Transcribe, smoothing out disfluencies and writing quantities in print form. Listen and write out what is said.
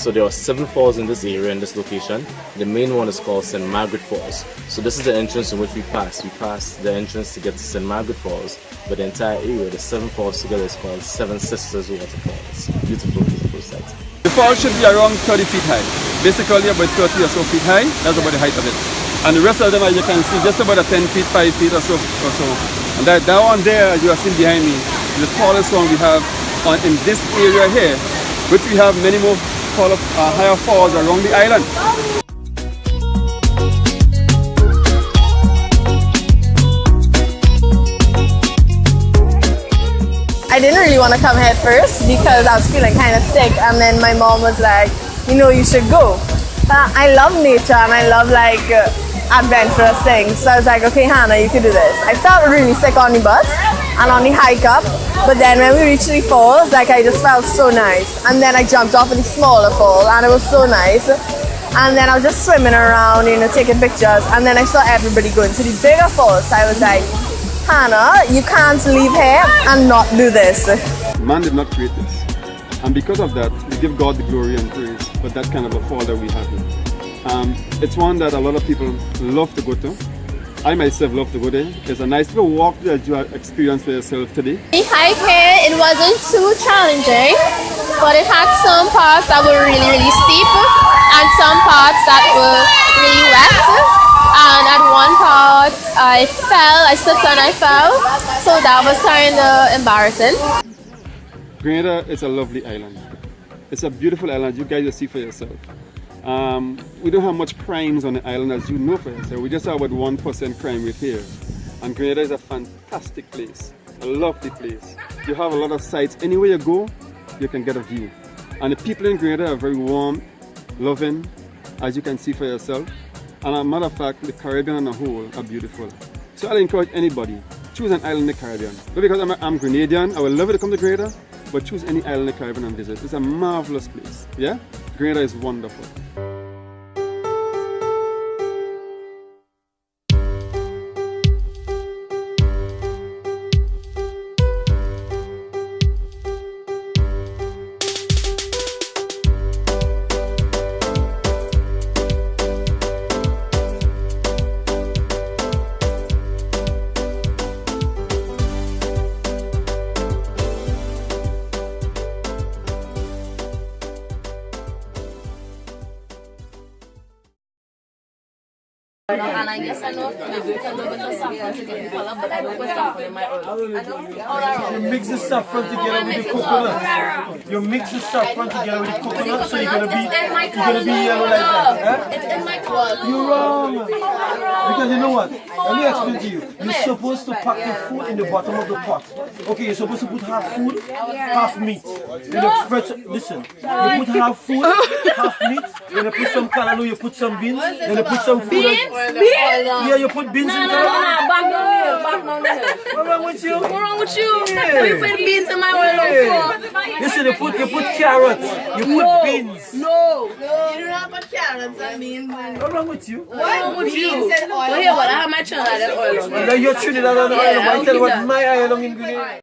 So there are 7 falls in this area, in this location. The main one is called St. Margaret Falls. So this is the entrance in which we pass. We pass the entrance to get to St. Margaret Falls, but the entire area, the 7 falls together, is called Seven Sisters Waterfalls. Beautiful, beautiful sight. The fall should be around 30 feet high. Basically about 30 or so feet high, that's about the height of it. And the rest of them, as you can see, just about a 10 feet, 5 feet or so. And that one there, you are seeing behind me, the tallest one we have in this area here, which we have many more higher falls around the island. I didn't really want to come here at first because I was feeling kind of sick, and then my mom was like, you know, you should go. I love nature and I love like adventurous things, so I was like, okay Hannah, you can do this. I felt really sick on the bus and on the hike up, but then when we reached the falls, like I just felt so nice, and then I jumped off of the smaller fall and it was so nice, and then I was just swimming around, you know, taking pictures, and then I saw everybody going to the bigger falls, so I was like, Hannah, you can't leave here and not do this. Man did not create this, and because of that, we give God the glory and praise for that kind of a fall that we have here. It's one that a lot of people love to go to. I myself love to go there. It's a nice little walk that you have experienced for yourself today. The hike here, it wasn't too challenging, but it had some parts that were really, really steep and some parts that were really wet. And at one part, I slipped and I fell, so that was kind of embarrassing. Grenada is a lovely island. It's a beautiful island, you guys will see for yourself. We don't have much crimes on the island, as you know for yourself. We just have about 1% crime rate here. And Grenada is a fantastic place, a lovely place. You have a lot of sights. Anywhere you go, you can get a view. And the people in Grenada are very warm, loving, as you can see for yourself. And as a matter of fact, the Caribbean on the whole are beautiful. So I'll encourage anybody, choose an island in the Caribbean. Not because I'm Grenadian, I would love it to come to Grenada, but choose any island in the Caribbean and visit. It's a marvelous place, yeah? Grenada is wonderful. And I guess I know you can do a bit of saffron to get the color, but I don't put saffron in my oil. You mix the saffron together with the coconut. You mix the saffron together with the coconut, so you're gonna be yellow like that. Huh? It's in my color. You're wrong. Because you know what? Let me explain to you. You're supposed to pack the food in the bottom of the pot. Okay, you're supposed to put half food, half meat. Listen, you put half food, half meat, then you put some callaloo, you put some beans, then you put some food. Yeah, you put beans in there. Back down here. What's wrong with you? What's wrong with you? Why you put beans in my oil for? Listen, you put carrots, you put beans. No. You do not put carrots and beans. What's wrong with you? What's wrong with you? Well, here, what? I have my Trinidad oil on. Well, you're Trinidad and oil. I tell you what, my oil ingredient.